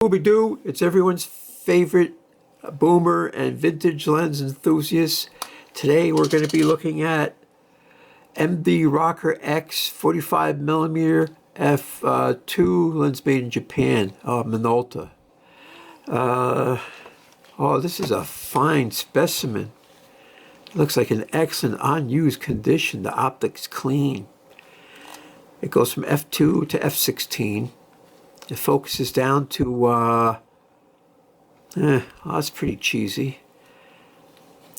Scooby-Doo, it's everyone's favorite boomer and vintage lens enthusiast. Today we're going to be looking at MD ROKKOR-X 45mm f2 lens made in Japan, MINOLTA. Oh, this is a fine specimen. It looks like an excellent unused condition. The optic's clean. It goes from f2 to f16. It focuses down to, that's pretty cheesy.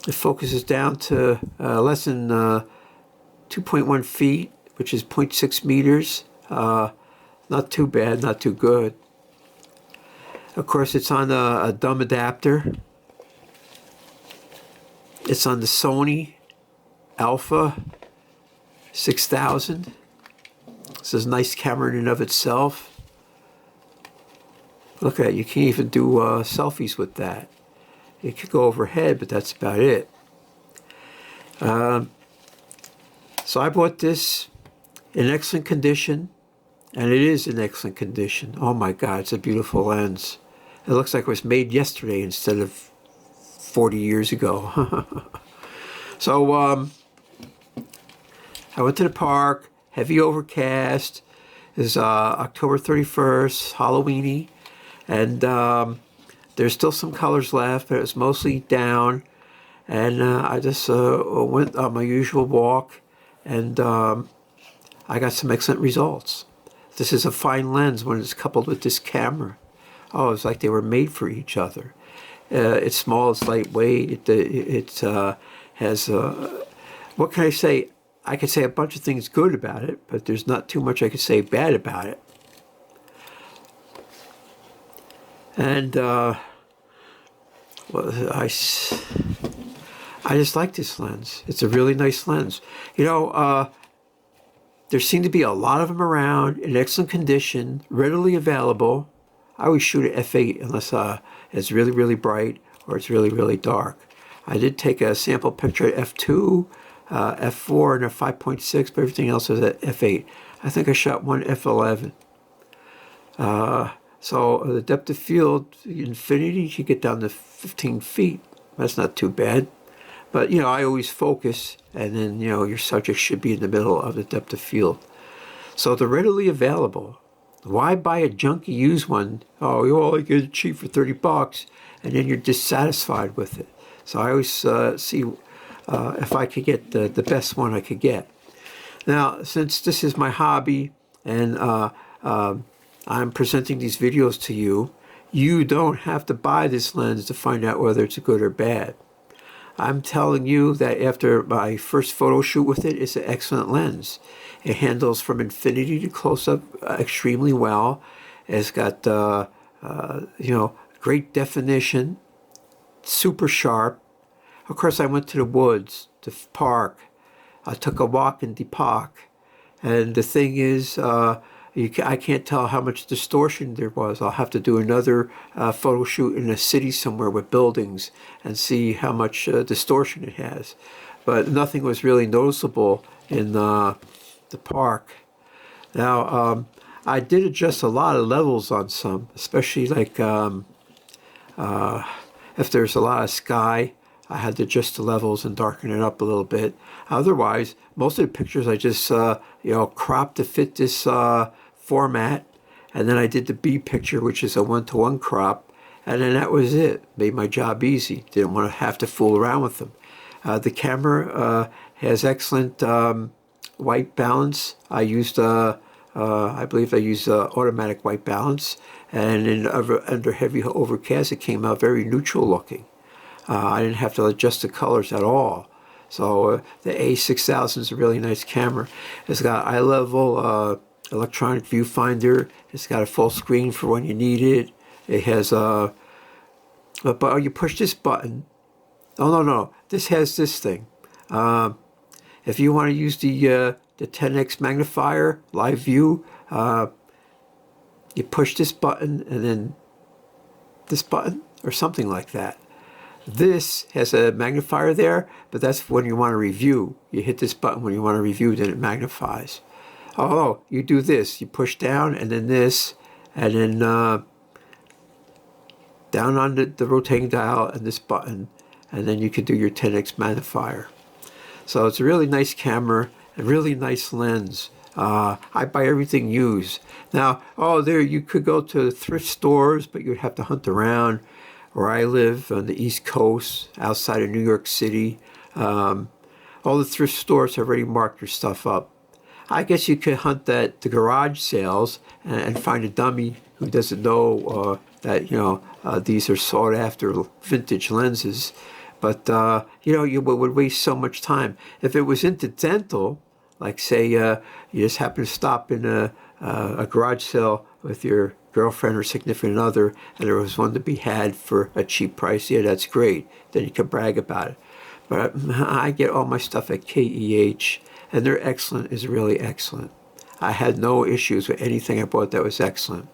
It focuses down to less than 2.1 feet, which is 0.6 meters. Not too bad, not too good. Of course, it's on a dumb adapter. It's on the Sony Alpha 6000. This is a nice camera in and of itself. Look at it, you can't even do selfies with that. It could go overhead, but that's about it. So I bought this in excellent condition, and it is in excellent condition. Oh my God, it's a beautiful lens. It looks like it was made yesterday instead of 40 years ago. So I went to the park, heavy overcast. It's October 31st, Halloweeny. And there's still some colors left, but it's mostly down. And I just went on my usual walk, and I got some excellent results. This is a fine lens when it's coupled with this camera. Oh, it's like they were made for each other. It's small, it's lightweight, it has, what can I say? I could say a bunch of things good about it, but there's not too much I could say bad about it. And well, I just like this lens. It's a really nice lens. You know, there seem to be a lot of them around in excellent condition, readily available. I always shoot at f8 unless it's really, really bright or it's really, really dark. I did take a sample picture at f2, f4, and a 5.6, but everything else was at f8. I think I shot one f11. So the depth of field, infinity, you get down to 15 feet. That's not too bad. But, you know, I always focus, and then, you know, your subject should be in the middle of the depth of field. So they're readily available. Why buy a junky used one? Oh, you only get it cheap for 30 bucks, and then you're dissatisfied with it. So I always see if I could get the best one I could get. Now, since this is my hobby, and I'm presenting these videos to you, you don't have to buy this lens to find out whether it's good or bad. I'm telling you that after my first photo shoot with it, it's an excellent lens. It handles from infinity to close-up extremely well. It's got, you know, great definition, super sharp. Of course, I went to the woods, the park. I took a walk in the park. And the thing is, I can't tell how much distortion there was. I'll have to do another photo shoot in a city somewhere with buildings and see how much distortion it has. But nothing was really noticeable in the park. Now, I did adjust a lot of levels on some, especially like if there's a lot of sky, I had to adjust the levels and darken it up a little bit. Otherwise, most of the pictures I just, you know, cropped to fit this format, and then I did the B picture, which is a 1-to-1 crop, and then that was it. Made my job easy. Didn't want to have to fool around with them. The camera has excellent white balance. I used, I believe I used automatic white balance, and under heavy overcast, it came out very neutral looking. I didn't have to adjust the colors at all. So the A6000 is a really nice camera. It's got eye level electronic viewfinder. It's got a full screen for when you need it. It has but you push this button. Oh no, this has this thing. If you want to use the 10x magnifier live view, you push this button and then this button or something like that. This has a magnifier there, but that's when you want to review. You hit this button when you want to review, then it magnifies. Oh, you do this. You push down and then this, and then down on the rotating dial and this button, and then you can do your 10x magnifier. So it's a really nice camera, a really nice lens. I buy everything used. Now, there you could go to thrift stores, but you'd have to hunt around. Where I live on the East Coast, outside of New York City, all the thrift stores have already marked your stuff up. I guess you could hunt at the garage sales and find a dummy who doesn't know that these are sought after vintage lenses. But you would waste so much time. If it was incidental, like say you just happen to stop in a garage sale with your girlfriend or significant other, and there was one to be had for a cheap price, yeah, that's great. Then you can brag about it. But I get all my stuff at KEH, and their excellent is really excellent. I had no issues with anything I bought that was excellent.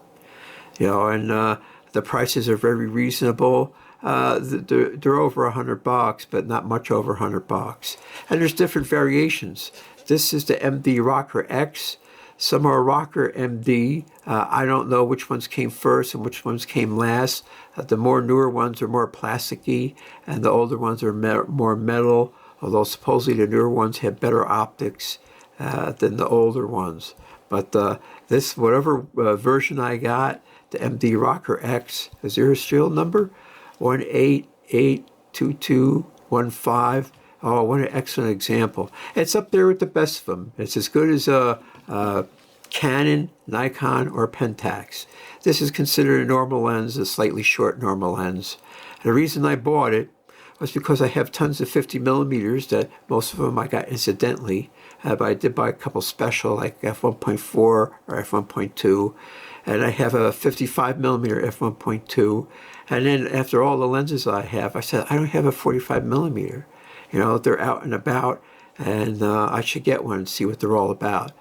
And the prices are very reasonable. They're over $100, but not much over $100. And there's different variations. This is the MD ROKKOR-X. Some are ROKKOR MD. I don't know which ones came first and which ones came last. The more newer ones are more plasticky, and the older ones are more metal, although supposedly the newer ones have better optics than the older ones. But this, whatever version I got, the MD ROKKOR-X, is there a serial number? 1882215. Oh, what an excellent example. It's up there with the best of them. It's as good as Canon, Nikon, or Pentax. This is considered a normal lens, a slightly short normal lens. And the reason I bought it was because I have tons of 50 millimeters that most of them I got incidentally. But I did buy a couple special, like f1.4 or f1.2. And I have a 55 millimeter f1.2. And then after all the lenses I have, I said, I don't have a 45 millimeter. They're out and about, and I should get one and see what they're all about.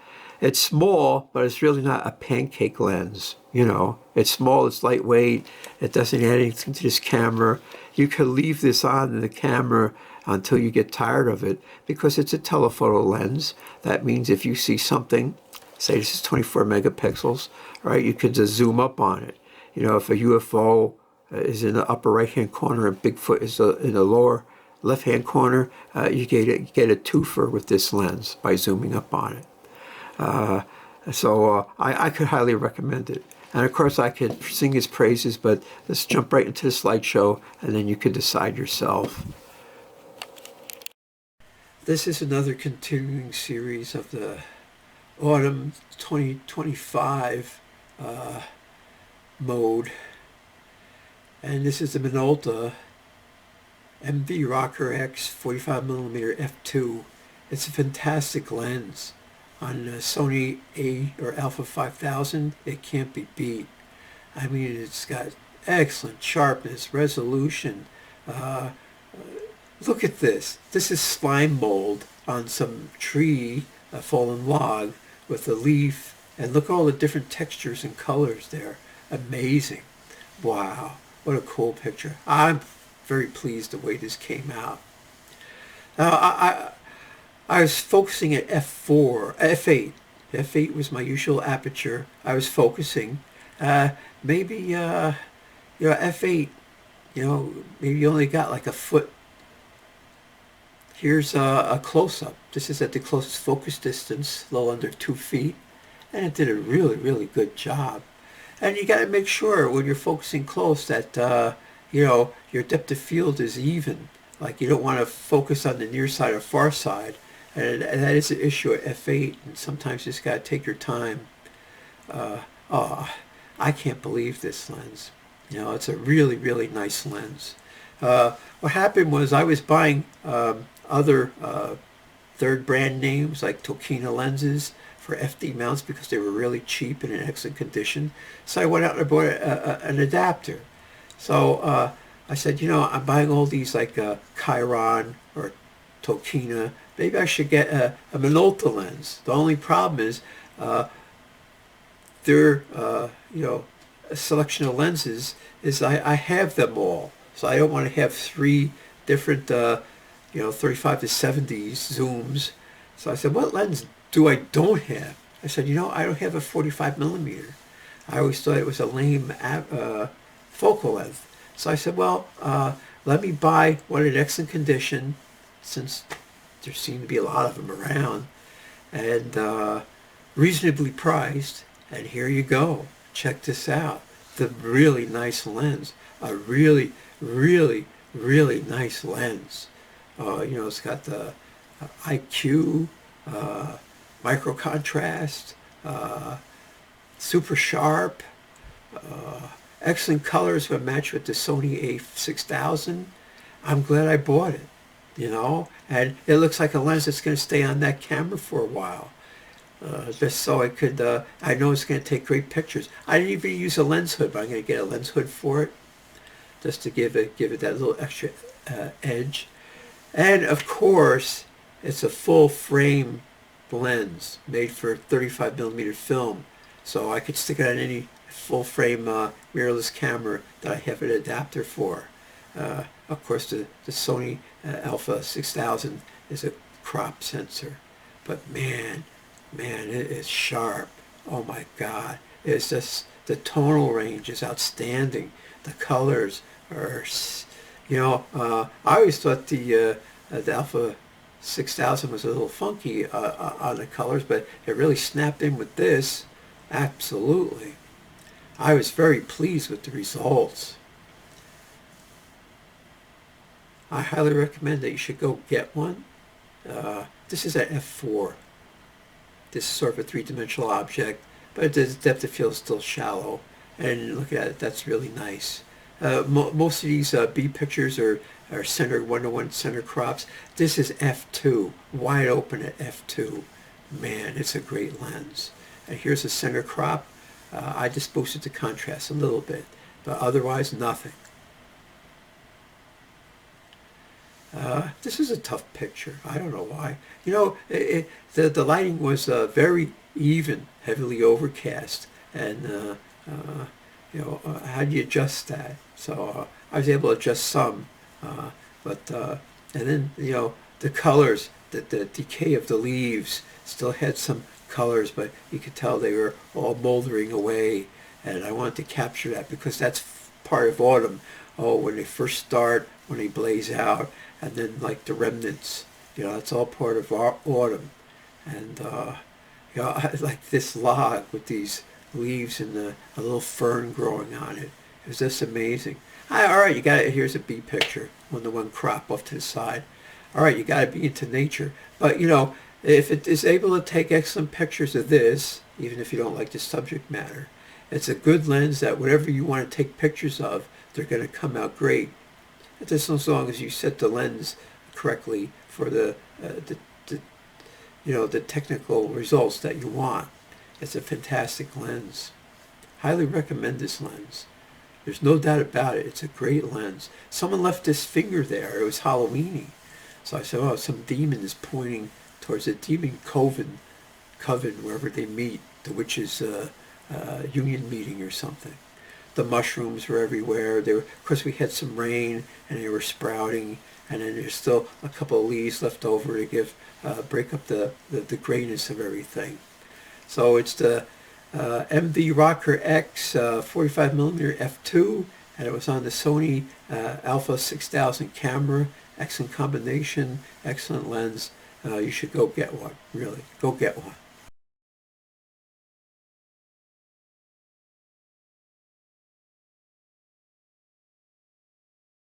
It's small, but it's really not a pancake lens. It's small, it's lightweight, it doesn't add anything to this camera. You could leave this on in the camera until you get tired of it, because it's a telephoto lens. That means if you see something, say this is 24 megapixels, right, you can just zoom up on it. If a UFO is in the upper right-hand corner and Bigfoot is in the lower left-hand corner, you get a twofer with this lens by zooming up on it. So I could highly recommend it. And of course I could sing his praises, but let's jump right into the slideshow and then you can decide yourself. This is another continuing series of the autumn 2025 mode. And this is the MINOLTA MD ROKKOR-X 45mm f2. It's a fantastic lens. On Sony A or Alpha 5000, it can't be beat. I mean, it's got excellent sharpness, resolution. Look at this. This is slime mold on some tree, a fallen log, with a leaf. And look at all the different textures and colors there. Amazing. Wow. What a cool picture. I'm very pleased the way this came out. Now, I was focusing at f4, f8. f8 was my usual aperture. I was focusing. Maybe, f8, maybe you only got like a foot. Here's a close-up. This is at the closest focus distance, a little under 2 feet. And it did a really, really good job. And you got to make sure when you're focusing close that, your depth of field is even. Like you don't want to focus on the near side or far side. And that is an issue at f8. And sometimes you just got to take your time. I can't believe this lens. It's a really, really nice lens. What happened was I was buying other third brand names like Tokina lenses for FD mounts because they were really cheap and in excellent condition. So I went out and I bought an adapter. So I said, I'm buying all these like Chiron or Tokina. Maybe I should get a MINOLTA lens. The only problem is their a selection of lenses is I have them all. So I don't want to have 3 different 35 to 70s zooms. So I said, what lens do I don't have? I said, I don't have a 45 millimeter. I always thought it was a lame focal length. So I said, well, let me buy one in excellent condition, since there seem to be a lot of them around, and reasonably priced. And here you go. Check this out. The really nice lens. A really, really, really nice lens. It's got the IQ, micro contrast, super sharp, excellent colors that match with the Sony A6000. I'm glad I bought it, and it looks like a lens that's going to stay on that camera for a while. Just so I could, I know it's going to take great pictures. I didn't even use a lens hood, but I'm going to get a lens hood for it, just to give it that little extra edge. And of course, it's a full frame lens made for 35mm film, so I could stick it on any full frame mirrorless camera that I have an adapter for. Of course, the Sony Alpha 6000 is a crop sensor, but man, it is sharp. Oh my God, it's just, the tonal range is outstanding. The colors are, I always thought the Alpha 6000 was a little funky on the colors, but it really snapped in with this. Absolutely. I was very pleased with the results. I highly recommend that you should go get one. This is at f4. This is sort of a three-dimensional object, but the depth of field is still shallow. And look at it, that's really nice. Most of these B pictures are centered one-to-one center crops. This is f2, wide open at f2. Man, it's a great lens. And here's a center crop. I just boosted the contrast a little bit, but otherwise nothing. This is a tough picture. I don't know why. The lighting was very even, heavily overcast, and how do you adjust that? So I was able to adjust some, and then the colors, the decay of the leaves still had some colors, but you could tell they were all moldering away, and I wanted to capture that because that's part of autumn. Oh, when they first start, when they blaze out, and then like the remnants, it's all part of our autumn. And I like this log with these leaves and a little fern growing on it. It was just amazing. All right, you got it. Here's a bee picture, one-to-one crop off to the side. All right, you got to be into nature, but if it is able to take excellent pictures of this, even if you don't like the subject matter, it's a good lens that whatever you want to take pictures of, they're going to come out great. Just as long as you set the lens correctly for the technical results that you want. It's a fantastic lens. Highly recommend this lens. There's no doubt about it. It's a great lens. Someone left this finger there. It was Halloweeny. So I said, oh, some demon is pointing towards a demon coven, wherever they meet, the witches' union meeting or something. The mushrooms were everywhere. Of course, we had some rain, and they were sprouting, and then there's still a couple of leaves left over to break up the grayness of everything. So it's the MV ROKKOR-X 45mm f2, and it was on the Sony Alpha 6000 camera. Excellent combination, excellent lens. You should go get one, really. Go get one.